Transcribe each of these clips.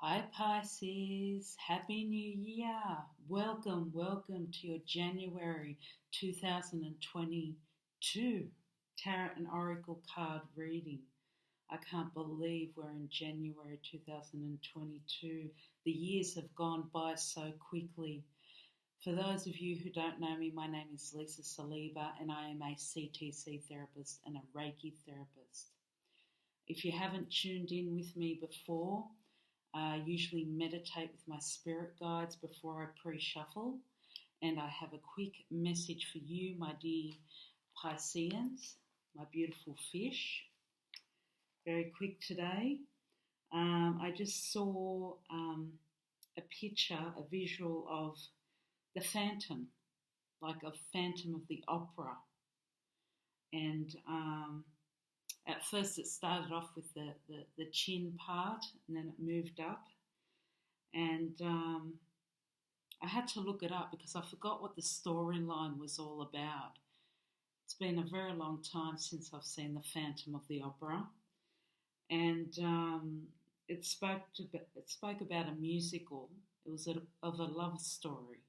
Hi Pisces, Happy New Year. Welcome to your January 2022 Tarot and Oracle card reading. I can't believe we're in January 2022. The years have gone by so quickly. For those of you who don't know me, my name is Lisa Saliba and I am a CTC therapist and a Reiki therapist. If you haven't tuned in with me before, I usually meditate with my spirit guides before I pre-shuffle, and I have a quick message for you, my dear Pisceans, my beautiful fish. Very quick today. I just saw a picture, a visual of the Phantom, like a Phantom of the Opera, and at first it started off with the chin part and then it moved up. And I had to look it up because I forgot what the storyline was all about. It's been a very long time since I've seen the Phantom of the Opera. And it spoke about a musical. It was of a love story.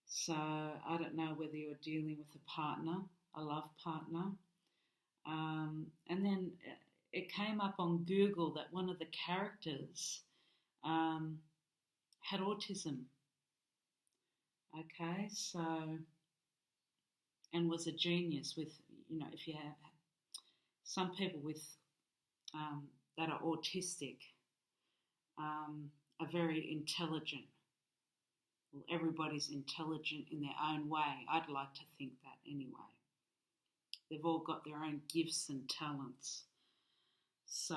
So I don't know whether you're dealing with a partner, a love partner. And then it came up on Google that one of the characters had autism. Okay, so, and was a genius with, if you have some people with that are autistic are very intelligent. Well, everybody's intelligent in their own way. I'd like to think that anyway. They've all got their own gifts and talents. So,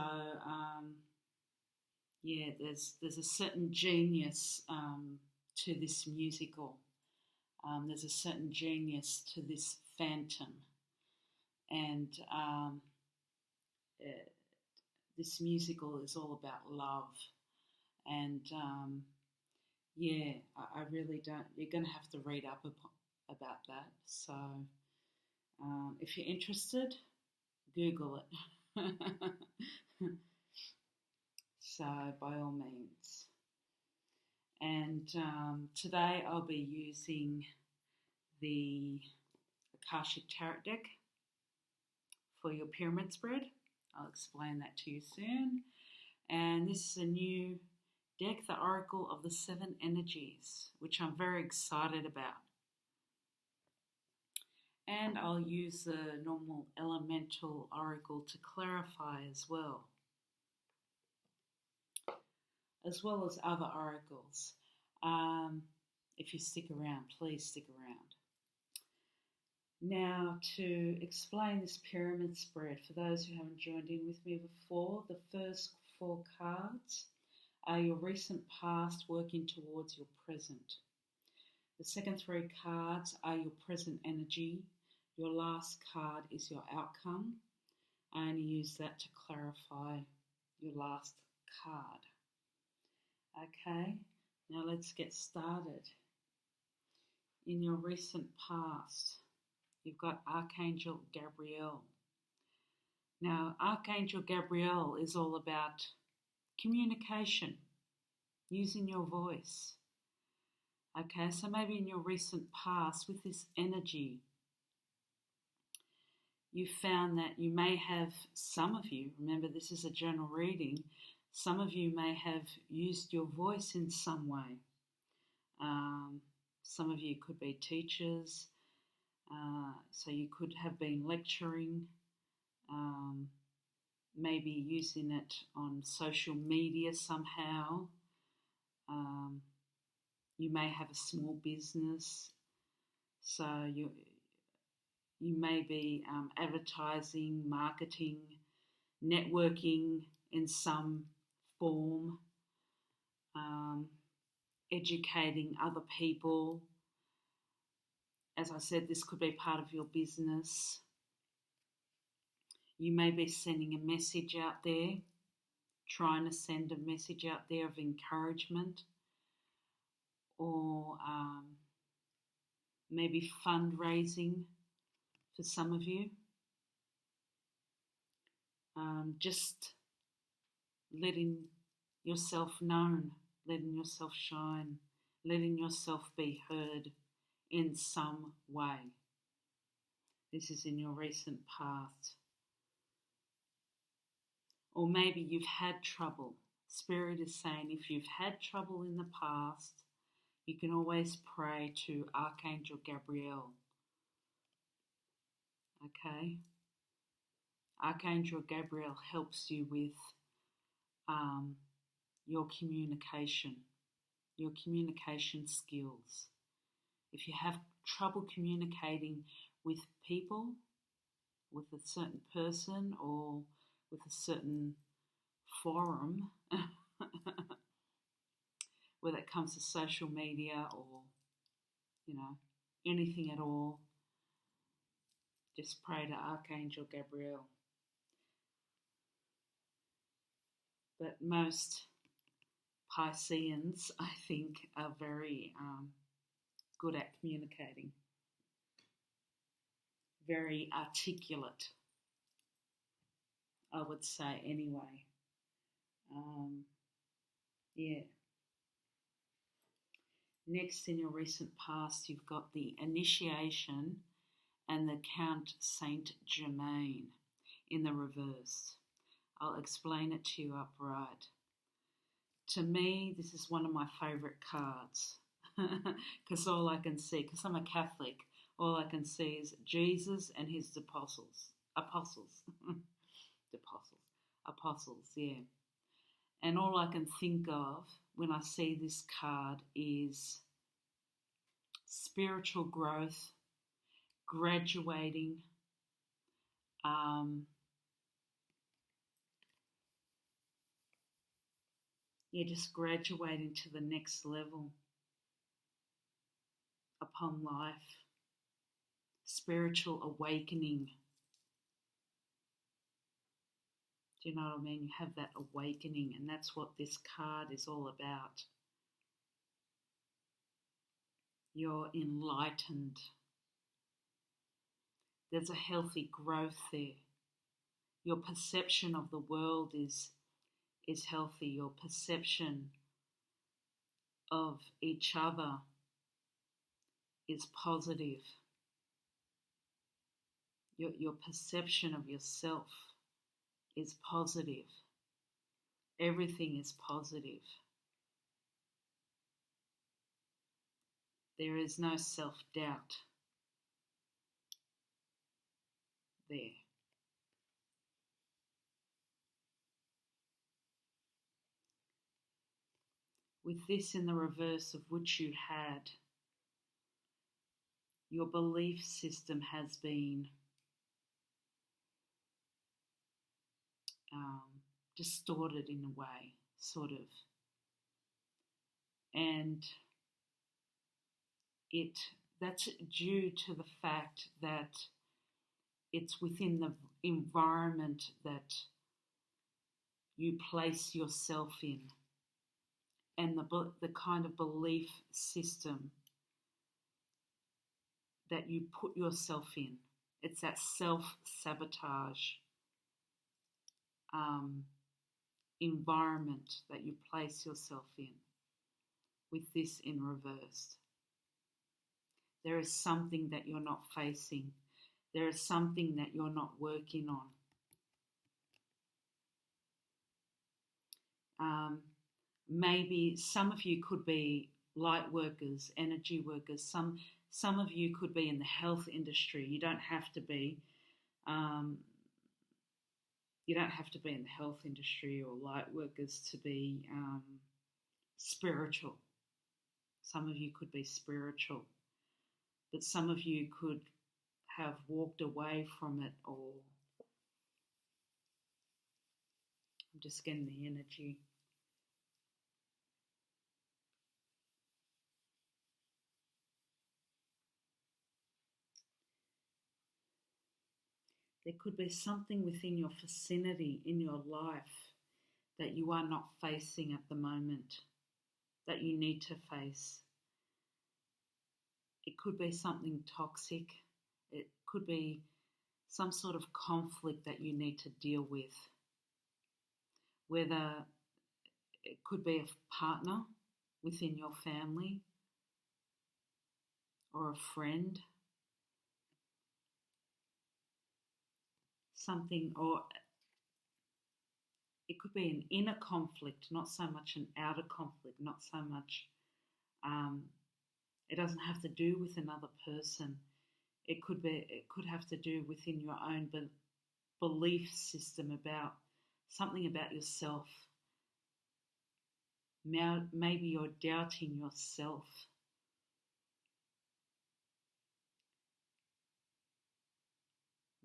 there's a certain genius to this musical. There's a certain genius to this Phantom. And this musical is all about love. And, I really don't, you're going to have to read up about that. So, if you're interested, Google it. So, by all means. And today I'll be using the Akashic Tarot deck for your pyramid spread. I'll explain that to you soon. And this is a new deck, the Oracle of the Seven Energies, which I'm very excited about. And I'll use the normal elemental oracle to clarify as well as other oracles. If you stick around, please stick around. Now, to explain this pyramid spread, for those who haven't joined in with me before, the first 4 cards are your recent past working towards your present. The second 3 cards are your present energy. Your last card is your outcome. I only use that to clarify your last card. Okay, now let's get started. In your recent past, you've got Archangel Gabriel. Now, Archangel Gabriel is all about communication, using your voice. Okay, so maybe in your recent past with this energy, you found that you may have, some of you, remember this is a general reading, some of you may have used your voice in some way. Some of you could be teachers, so you could have been lecturing, maybe using it on social media somehow. You may have a small business, so you may be advertising, marketing, networking in some form, educating other people. As I said, this could be part of your business. You may be sending a message out there, trying to send a message out there of encouragement, or maybe fundraising for some of you. Just letting yourself known, letting yourself shine, letting yourself be heard in some way. This is in your recent past. Or maybe you've had trouble. Spirit is saying if you've had trouble in the past, you can always pray to Archangel Gabriel. Okay? Archangel Gabriel helps you with your communication skills. If you have trouble communicating with people, with a certain person, or with a certain forum, whether it comes to social media or, anything at all, just pray to Archangel Gabriel. But most Pisceans, I think, are very good at communicating, very articulate, I would say anyway. Yeah. Next, in your recent past, you've got the Initiation and the Count Saint Germain in the reverse. I'll explain it to you upright. To me, this is one of my favourite cards because all I can see, because I'm a Catholic, all I can see is Jesus and his apostles, yeah. And all I can think of when I see this card is spiritual growth, graduating, just graduating to the next level upon life, spiritual awakening. Do you know what I mean? You have that awakening, and that's what this card is all about. You're enlightened. There's a healthy growth there. Your perception of the world is healthy. Your perception of each other is positive. Your perception of yourself is positive. Everything is positive. There is no self-doubt there. With this in the reverse of which you had, your belief system has been distorted in a way, sort of. And that's due to the fact that it's within the environment that you place yourself in, and the kind of belief system that you put yourself in. It's that self-sabotage environment that you place yourself in, with this in reverse. There is something that you're not facing. There is something that you're not working on. Maybe some of you could be light workers, energy workers. Some of you could be in the health industry. You don't have to be. You don't have to be in the health industry or light workers to be spiritual. Some of you could be spiritual, but some of you could have walked away from it, or I'm just getting the energy. There could be something within your vicinity in your life that you are not facing at the moment, that you need to face. It could be something toxic. It could be some sort of conflict that you need to deal with. Whether it It could be a partner within your family or a friend. Something, or it could be an inner conflict, not so much an outer conflict, not so much, it doesn't have to do with another person. It could have to do within your own belief system about something about yourself. Now, maybe you're doubting yourself.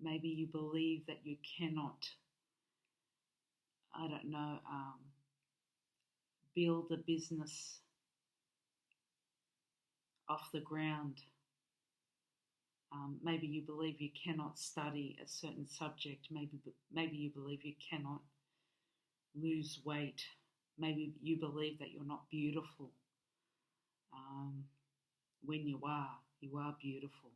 Maybe you believe that you cannot, I don't know, build a business off the ground. Maybe you believe you cannot study a certain subject. Maybe you believe you cannot lose weight. Maybe you believe that you're not beautiful. When you are beautiful.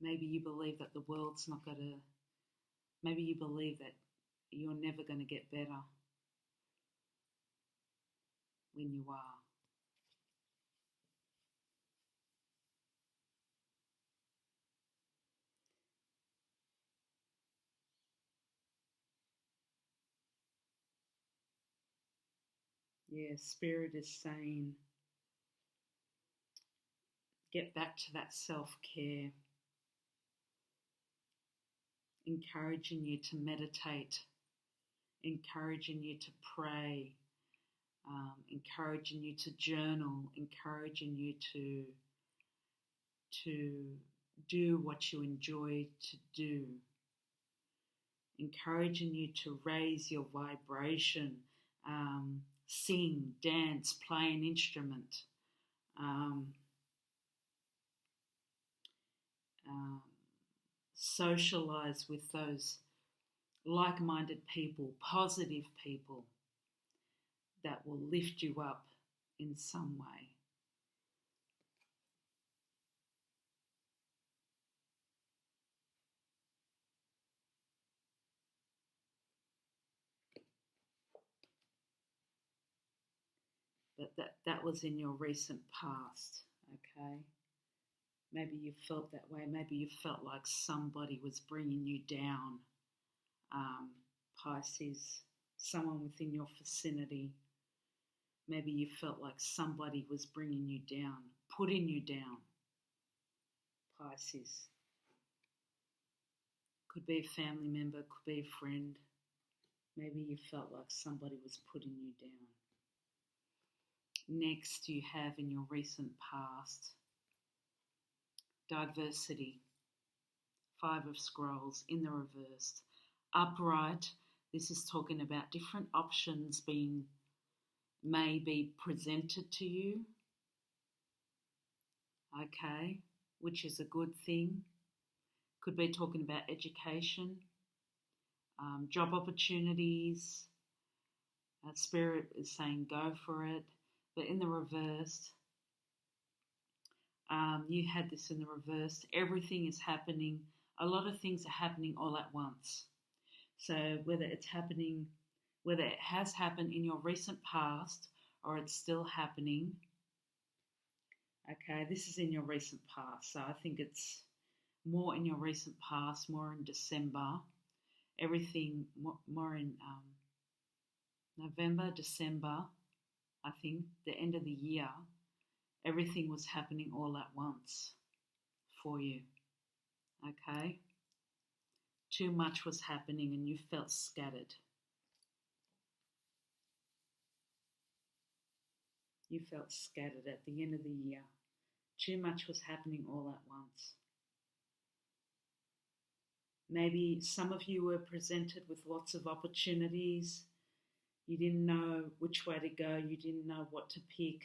Maybe you believe that the world's not going to, maybe you believe that you're never going to get better when you are. Yeah, Spirit is saying, get back to that self-care, encouraging you to meditate, encouraging you to pray, encouraging you to journal, encouraging you to do what you enjoy to do, encouraging you to raise your vibration, sing, dance, play an instrument, socialize with those like-minded people, positive people that will lift you up in some way. But that was in your recent past, okay? Maybe you felt that way. Maybe you felt like somebody was bringing you down, Pisces, someone within your vicinity. Maybe you felt like somebody was bringing you down, putting you down, Pisces. Could be a family member, could be a friend. Maybe you felt like somebody was putting you down. Next, you have in your recent past, diversity, 5 of Scrolls in the reversed. Upright, this is talking about different options may be presented to you, okay, which is a good thing. Could be talking about education, job opportunities. Spirit is saying go for it. But in the reversed, you had this in the reverse. Everything is happening. A lot of things are happening all at once. So whether it has happened in your recent past or it's still happening, okay, this is in your recent past. So I think it's more in your recent past, more in December. Everything more in November, December, I think, the end of the year. Everything was happening all at once for you, okay? Too much was happening and you felt scattered. You felt scattered at the end of the year. Too much was happening all at once. Maybe some of you were presented with lots of opportunities. You didn't know which way to go. You didn't know what to pick.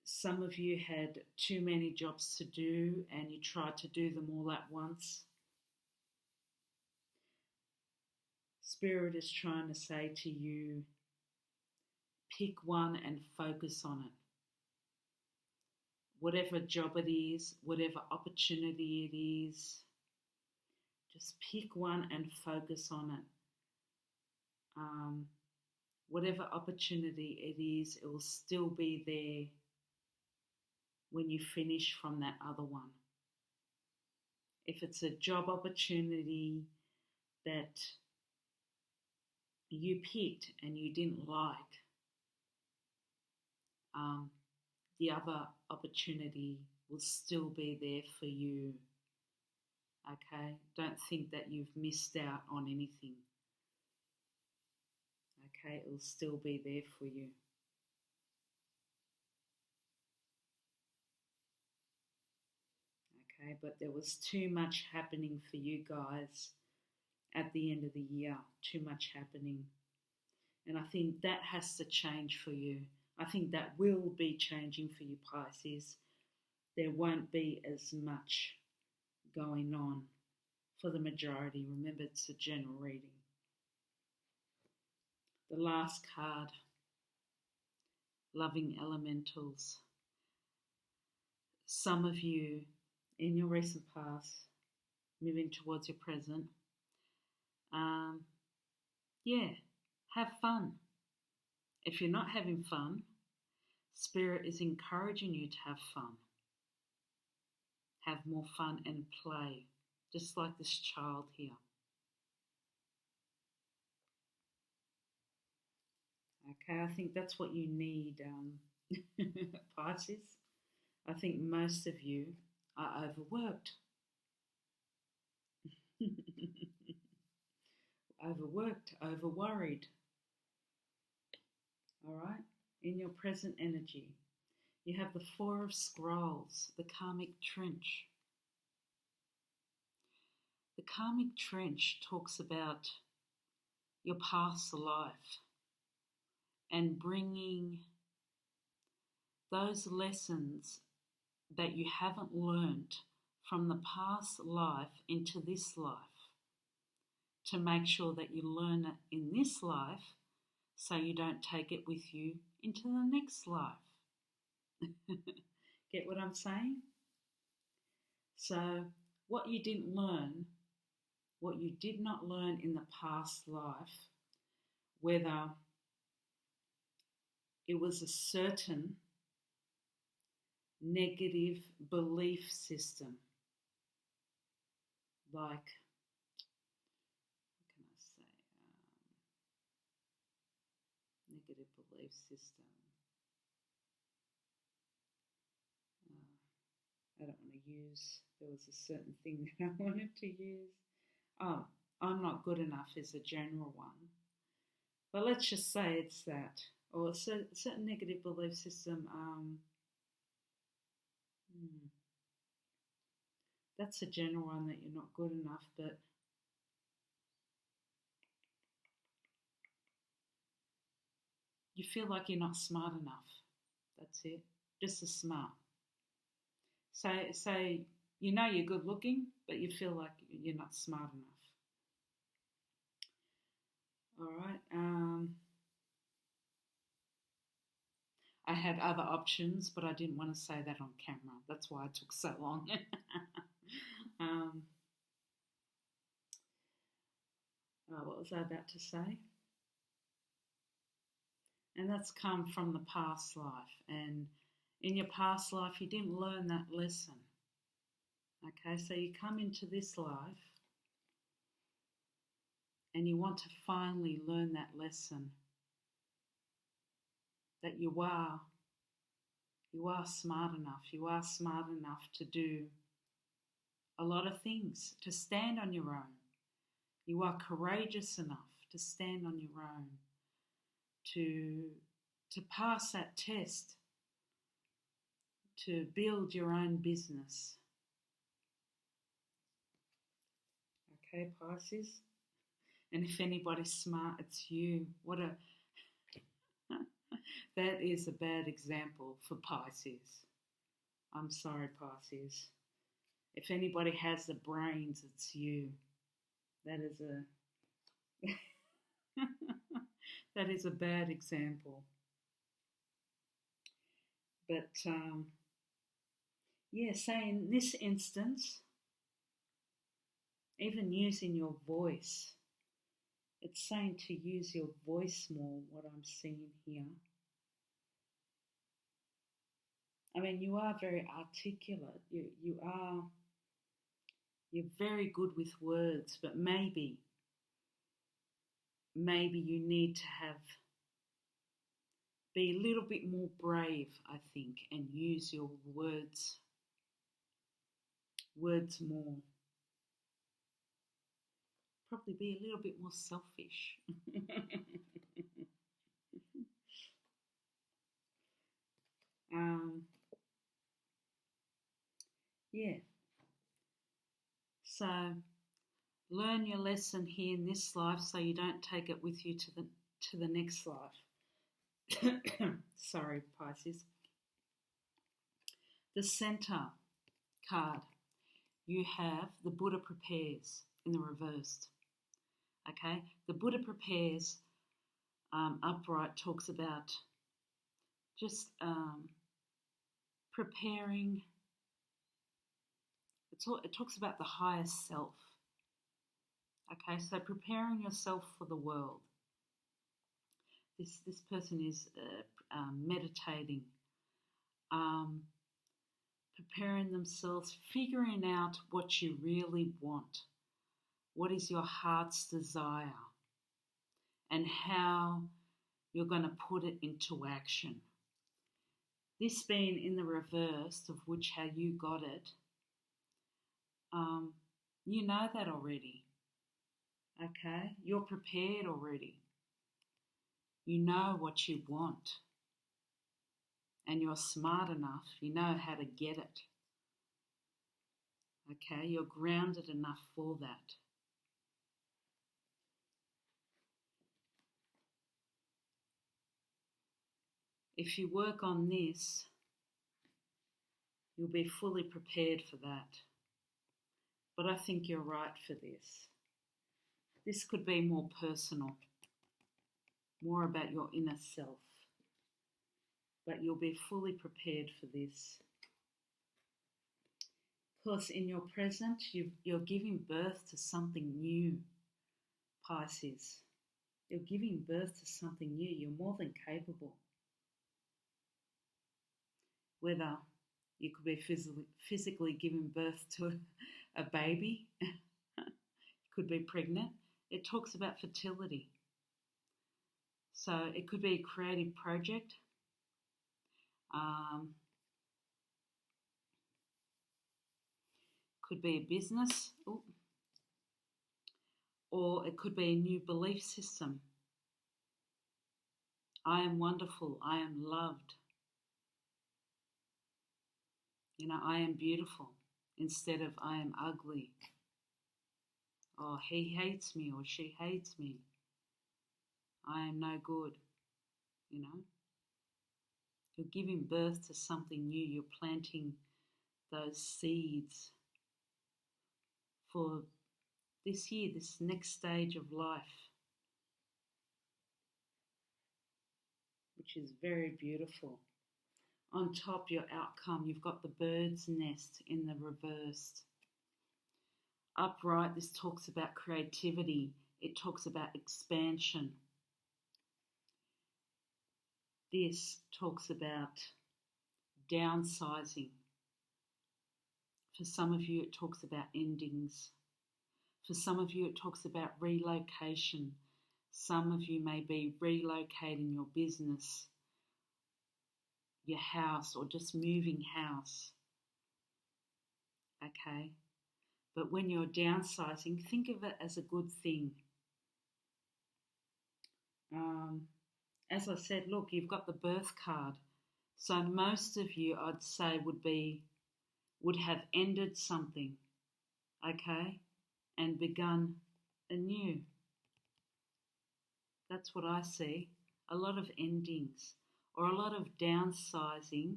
Some of you had too many jobs to do and you tried to do them all at once. Spirit is trying to say to you, pick one and focus on it. whatever job it is, whatever opportunity it is, just pick one and focus on it. Whatever opportunity it is, it will still be there when you finish from that other one. If it's a job opportunity that you picked and you didn't like, the other opportunity will still be there for you. Okay? Don't think that you've missed out on anything. Okay? It will still be there for you. Okay? But there was too much happening for you guys at the end of the year. Too much happening. And I think that has to change for you. I think that will be changing for you, Pisces. There won't be as much going on for the majority. Remember, it's a general reading. The last card, Loving Elementals. Some of you in your recent past, moving towards your present, have fun. If you're not having fun, Spirit is encouraging you to have fun. Have more fun and play, just like this child here. Okay, I think that's what you need, Pisces. I think most of you are overworked. Overworked, overworried. All right? In your present energy, you have the Four of Scrolls, the karmic trench. The karmic trench talks about your past life and bringing those lessons that you haven't learned from the past life into this life, to make sure that you learn it in this life so you don't take it with you into the next life. Get what I'm saying? So what you didn't learn, what you did not learn in the past life, whether it was a certain negative belief system, like, what can I say, negative belief system. I don't want to use, there was a certain thing that I wanted to use. Oh, I'm not good enough is a general one. But let's just say it's that. Or a certain negative belief system. That's a general one, that you're not good enough, but you feel like you're not smart enough. That's it. Just as smart. So you know you're good looking, but you feel like you're not smart enough. All right. I had other options, but I didn't want to say that on camera. That's why it took so long. What was I about to say? And that's come from the past life. And in your past life, you didn't learn that lesson. Okay, so you come into this life and you want to finally learn that lesson, that you are smart enough. You are smart enough to do a lot of things, to stand on your own. You are courageous enough to stand on your own, to pass that test, to build your own business. Okay, Pisces? And if anybody's smart, it's you. That is a bad example for Pisces. I'm sorry, Pisces. If anybody has the brains, it's you. That is a bad example. But Yeah, say in this instance, even using your voice, it's saying to use your voice more, what I'm seeing here. I mean, you are very articulate. You're very good with words, but maybe you need to be a little bit more brave, I think, and use your words more. Probably be a little bit more selfish. um, yeah. So learn your lesson here in this life, so you don't take it with you to the next life. Sorry, Pisces. The center card, you have the Buddha prepares in the reversed. Okay, the Buddha prepares upright talks about just preparing. It talks about the higher self. Okay, so preparing yourself for the world. This person is meditating, preparing themselves, figuring out what you really want. What is your heart's desire? And how you're going to put it into action. This being in the reverse of which how you got it, you know that already. Okay? You're prepared already. You know what you want. And you're smart enough. You know how to get it. Okay? You're grounded enough for that. If you work on this, you'll be fully prepared for that. But I think you're right for this. This could be more personal, more about your inner self. But you'll be fully prepared for this. Because in your present, you're giving birth to something new, Pisces. You're giving birth to something new. You're more than capable. Whether you could be physically giving birth to a baby, you could be pregnant. It talks about fertility. So it could be a creative project. Could be a business. Ooh. Or it could be a new belief system. I am wonderful. I am loved. You know, I am beautiful instead of I am ugly. Or he hates me or she hates me. I am no good. You know. You're giving birth to something new. You're planting those seeds for this year, this next stage of life, which is very beautiful. On top, your outcome, you've got the bird's nest in the reversed. Upright, this talks about creativity. It talks about expansion. This talks about downsizing. For some of you, it talks about endings. For some of you, it talks about relocation. Some of you may be relocating your business, your house, or just moving house. Okay? But when you're downsizing, think of it as a good thing. As I said, look, you've got the birth card. So most of you, I'd say, would have ended something, okay, and begun anew. That's what I see. A lot of endings or a lot of downsizing.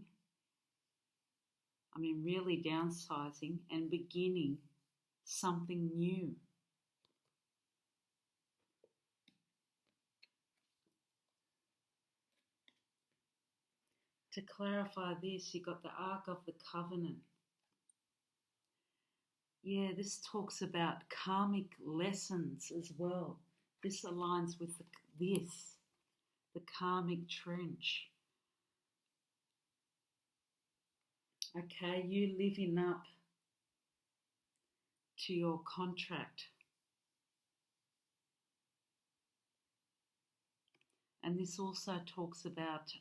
I mean, really downsizing and beginning something new. To clarify this, you've got the Ark of the Covenant. Yeah, this talks about karmic lessons as well. This aligns with the karmic trench. Okay, you living up to your contract. And this also talks about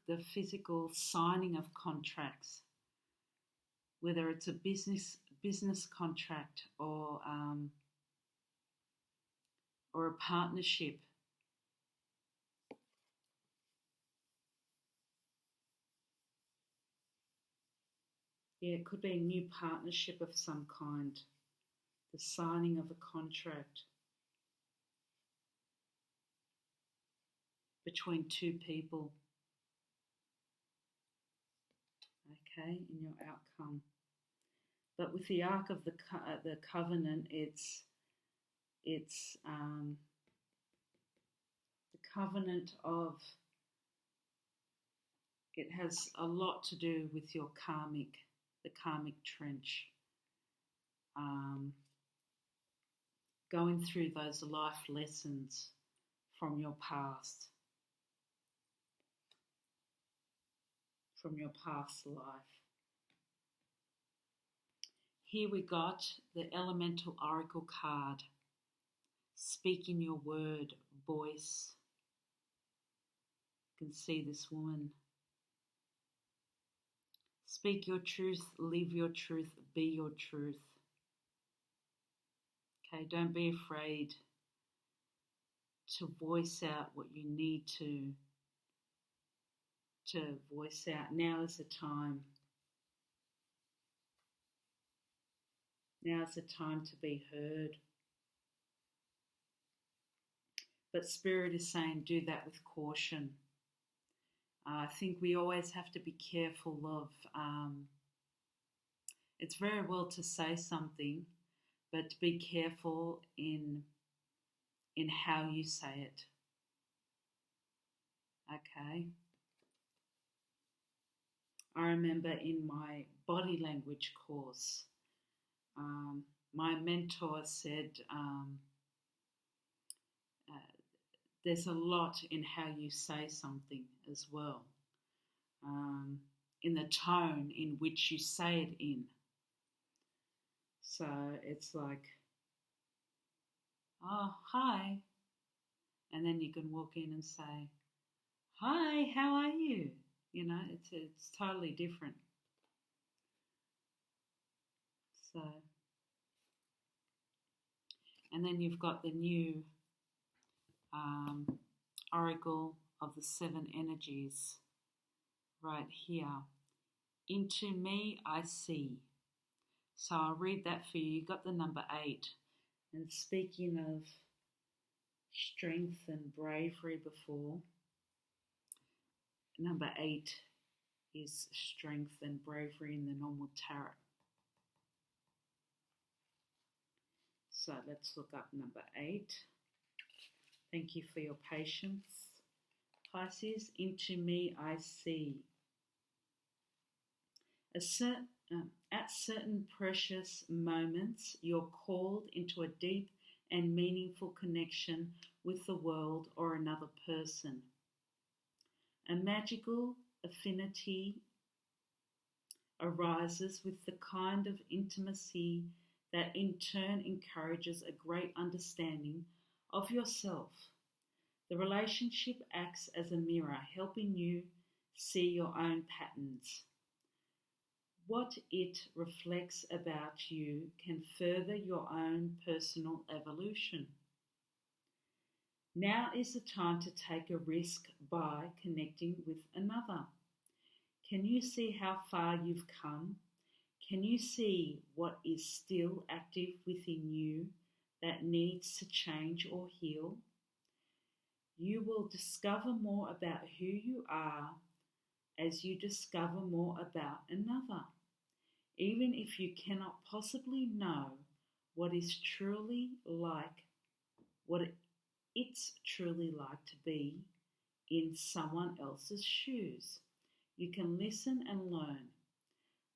the physical signing of contracts, whether it's a business contract or a partnership. Yeah, it could be a new partnership of some kind, the signing of a contract between two people, okay, in your outcome. But with the Ark of the Covenant, it's the covenant of, it has a lot to do with the karmic trench. Going through those life lessons from your past life. Here we got the Elemental Oracle card. Speak in your word, voice. You can see this woman. Speak your truth, live your truth, be your truth. Okay, don't be afraid to voice out what you need to voice out. Now is the time. Now is the time to be heard. But Spirit is saying do that with caution. I think we always have to be careful of, it's very well to say something, but be careful in how you say it. Okay? I remember in my body language course, my mentor said, there's a lot in how you say something as well, in the tone in which you say it in. So it's like, oh, hi. And then you can walk in and say, hi, how are you? You know, it's totally different. So, and then you've got the new Oracle of the Seven Energies right here. Into me I see. So I'll read that for you. You got the number 8. And speaking of strength and bravery before, number 8 is strength and bravery in the normal tarot. So let's look up number 8. Thank you for your patience. Pisces, into me I see. At certain precious moments, you're called into a deep and meaningful connection with the world or another person. A magical affinity arises with the kind of intimacy that in turn encourages a great understanding of yourself. The relationship acts as a mirror, helping you see your own patterns. What it reflects about you can further your own personal evolution. Now is the time to take a risk by connecting with another. Can you see how far you've come? Can you see what is still active within you that needs to change or heal? You will discover more about who you are as you discover more about another. Even if you cannot possibly know what it's truly like to be in someone else's shoes, You can listen and learn.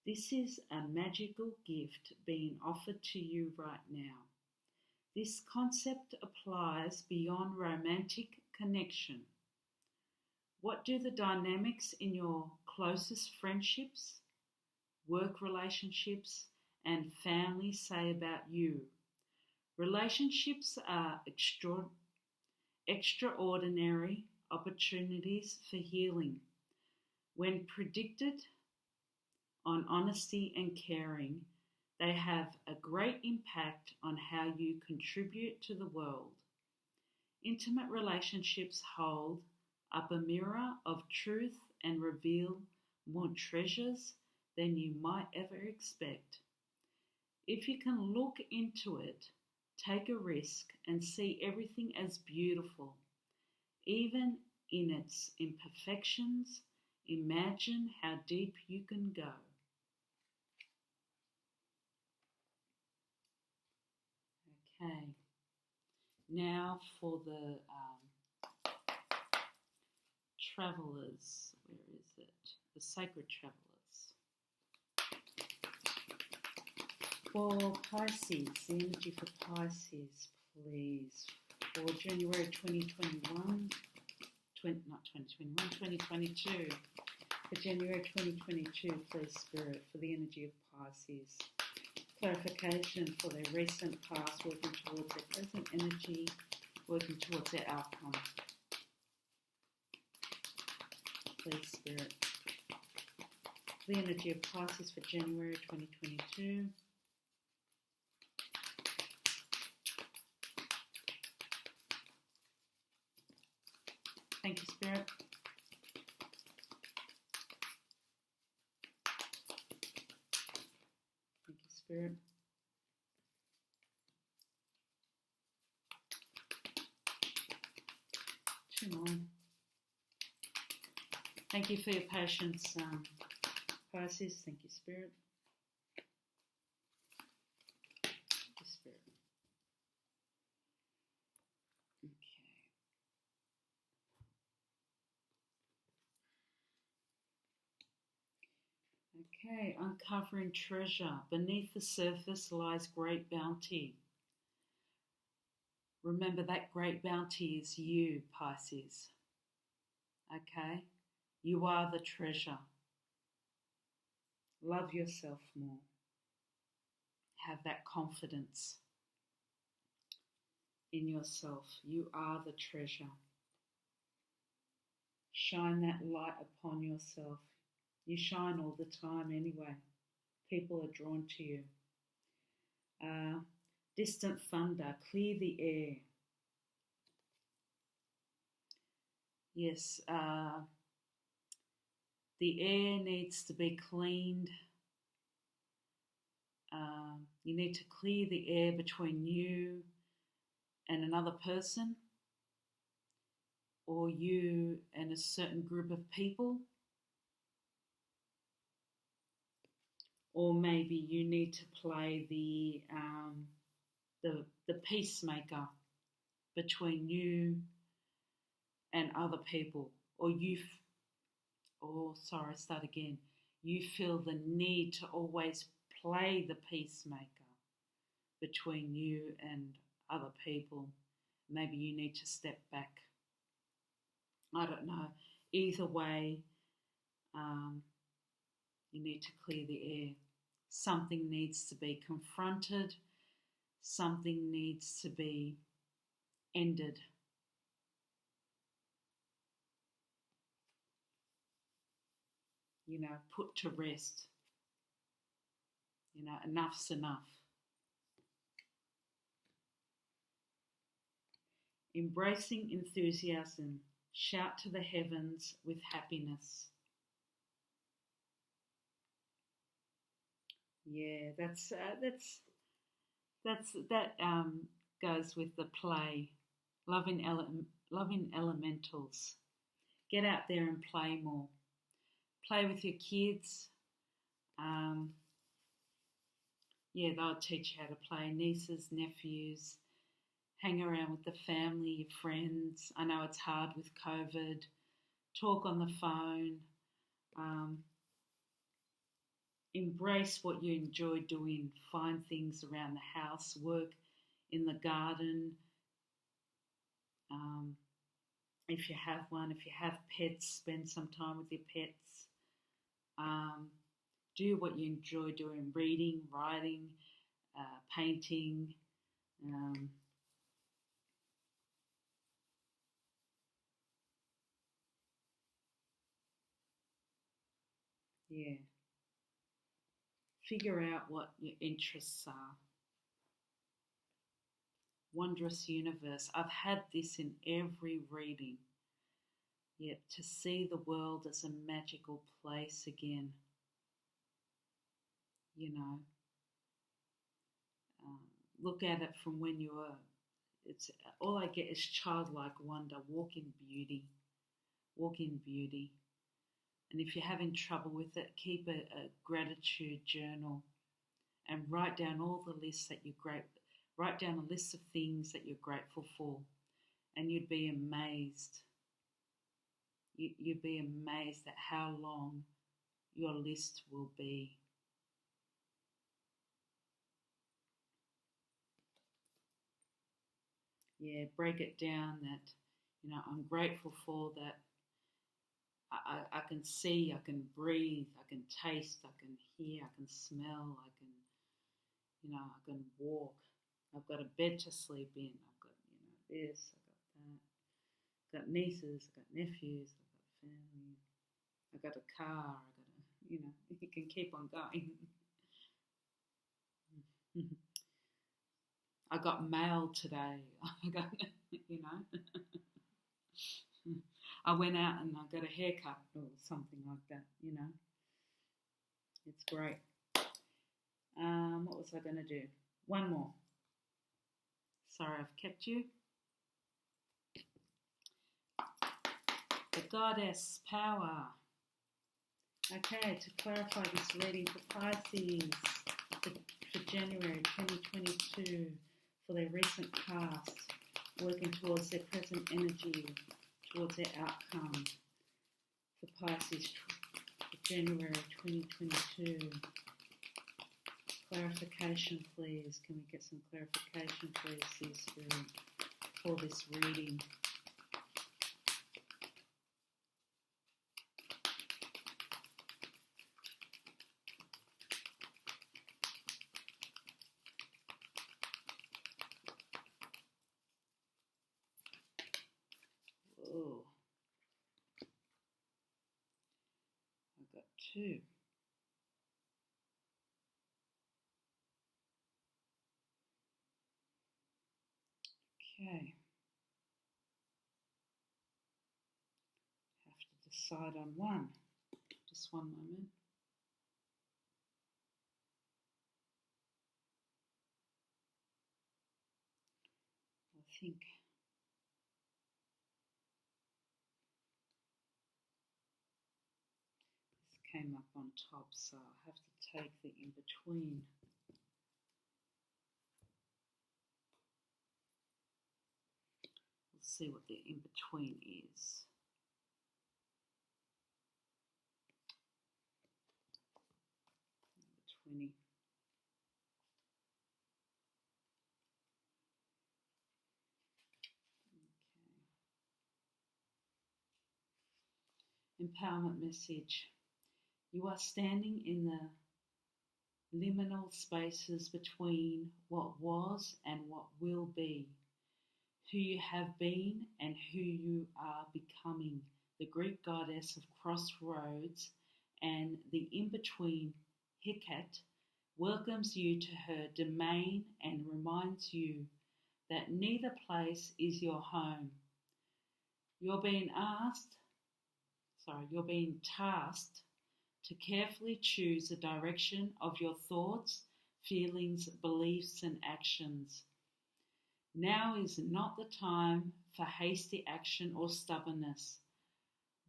This is a magical gift being offered to you right now. This concept applies beyond romantic connection. What do the dynamics in your closest friendships, work relationships, and family say about you? Relationships are extraordinary opportunities for healing. When predicted on honesty and caring, they have a great impact on how you contribute to the world. Intimate relationships hold up a mirror of truth and reveal more treasures than you might ever expect. If you can look into it, take a risk and see everything as beautiful, even in its imperfections. Imagine how deep you can go. Okay, now for the travelers. Where is it? The sacred travelers. For Pisces, the energy for Pisces, please, for January 2021, 2022. For January 2022, please, Spirit, for the energy of Pisces. Clarification for their recent past, working towards their present energy, working towards their outcome. Please, Spirit. The energy of Pisces for January 2022. Thank you, Spirit. Thank you, Spirit. Two more. Thank you for your patience, Pisces. Thank you, Spirit. Thank you, Spirit. Okay, uncovering treasure. Beneath the surface lies great bounty. Remember that great bounty is you, Pisces. Okay? You are the treasure. Love yourself more. Have that confidence in yourself. You are the treasure. Shine that light upon yourself. You shine all the time anyway. People are drawn to you. Distant thunder, clear the air. Yes, the air needs to be cleaned. You need to clear the air between you and another person, or you and a certain group of people. Or maybe you need to play the peacemaker between you and other people, or you feel the need to always play the peacemaker between you and other people. Maybe you need to step back. I don't know. Either way, you need to clear the air. Something needs to be confronted. Something needs to be ended. Put to rest. Enough's enough. Embracing enthusiasm. Shout to the heavens with happiness. Yeah, that goes with the play. Loving elementals. Get out there and play more. Play with your kids. They'll teach you how to play. Nieces, nephews. Hang around with the family, your friends. I know it's hard with COVID. Talk on the phone. Um, Embrace what you enjoy doing. Find things around the house, work in the garden. Um, if you have one, if you have pets, spend some time with your pets. Um, do what you enjoy doing, reading, writing, painting. Um, yeah, figure out what your interests are. Wondrous universe. I've had this in every reading. Yet to see the world as a magical place again, you know, um, look at it from when you were. It's all I get is childlike wonder. Walk in beauty, walk in beauty. And if you're having trouble with it, keep a gratitude journal and write down all the lists that you're great. Write down a list of things that you're grateful for, and you'd be amazed. You'd be amazed at how long your list will be. Yeah, break it down that, I'm grateful for that I can see, I can breathe, I can taste, I can hear, I can smell, I can walk. I've got a bed to sleep in. I've got, this, I've got that. I've got nieces, I've got nephews, I've got family. I've got a car, I've got you can keep on going. I got mail today. I got, you know. I went out and I got a haircut or something like that. It's great. What was I going to do? One more. Sorry, I've kept you. The Goddess Power. Okay, to clarify this reading for Pisces for January 2022, for their recent past, working towards their present energy, towards their outcome. For Pisces for January 2022. Clarification, please. Can we get some clarification, please, dear Spirit, for this reading? Whoa. I've got two. Okay. Have to decide on one. Just one moment. I think this came up on top, so I'll have to take the in-between. We'll see what the in-between is. Number 20. Empowerment message. You are standing in the liminal spaces between what was and what will be, who you have been and who you are becoming. The Greek goddess of crossroads and the in-between, Hecate, welcomes you to her domain and reminds you that neither place is your home. You're being tasked to carefully choose the direction of your thoughts, feelings, beliefs, and actions. Now is not the time for hasty action or stubbornness,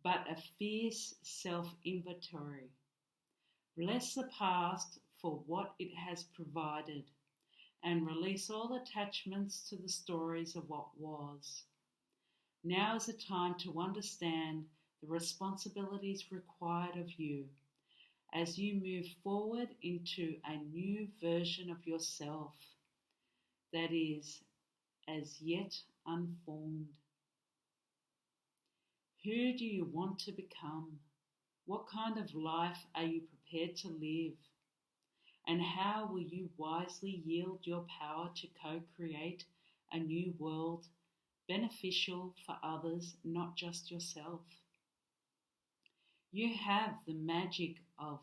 but a fierce self-inventory. Bless the past for what it has provided, and release all attachments to the stories of what was. Now is the time to understand the responsibilities required of you as you move forward into a new version of yourself that is as yet unformed. Who do you want to become? What kind of life are you prepared to live? And how will you wisely yield your power to co-create a new world beneficial for others, not just yourself? You have the magic of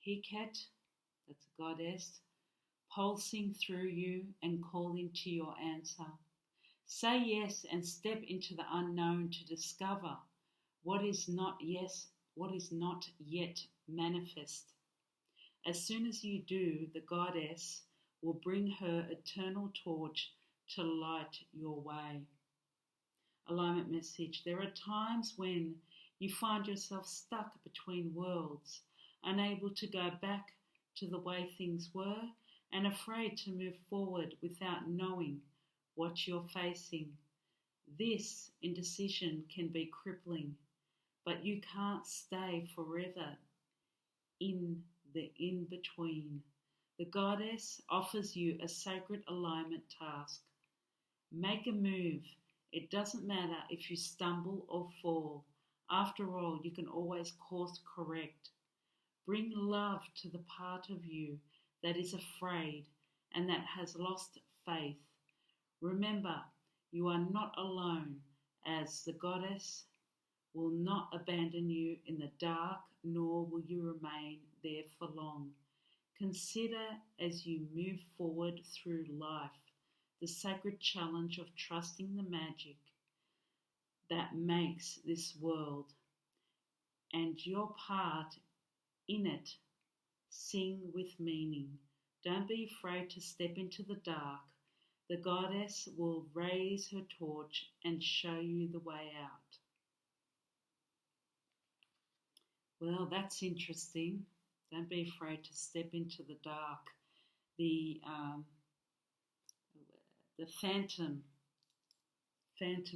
Heket, that's a goddess, pulsing through you and calling to your answer. Say yes and step into the unknown to discover what is not yet manifest. As soon as you do, the goddess will bring her eternal torch to light your way. Alignment message. There are times when you find yourself stuck between worlds, unable to go back to the way things were and afraid to move forward without knowing what you're facing. This indecision can be crippling, but you can't stay forever in the in-between. The goddess offers you a sacred alignment task. Make a move. It doesn't matter if you stumble or fall. After all, you can always course correct. Bring love to the part of you that is afraid and that has lost faith. Remember, you are not alone, as the goddess will not abandon you in the dark, nor will you remain there for long. Consider as you move forward through life the sacred challenge of trusting the magic that makes this world and your part in it. Sing with meaning. Don't be afraid to step into the dark. The goddess will raise her torch and show you the way out. Well, that's interesting. Don't be afraid to step into the dark. The Phantom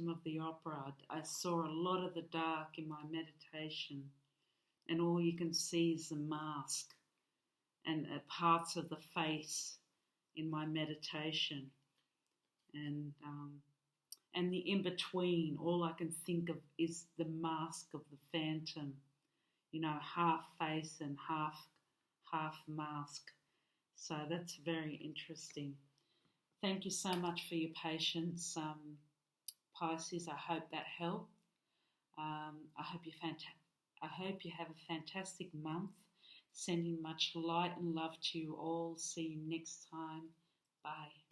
of the Opera. I saw a lot of the dark in my meditation, and all you can see is the mask and parts of the face in my meditation, and the in between. All I can think of is the mask of the Phantom. You know, half face and half mask. So that's very interesting. Thank you so much for your patience, Pisces. I hope that helped. I hope you have a fantastic month. Sending much light and love to you all. See you next time. Bye.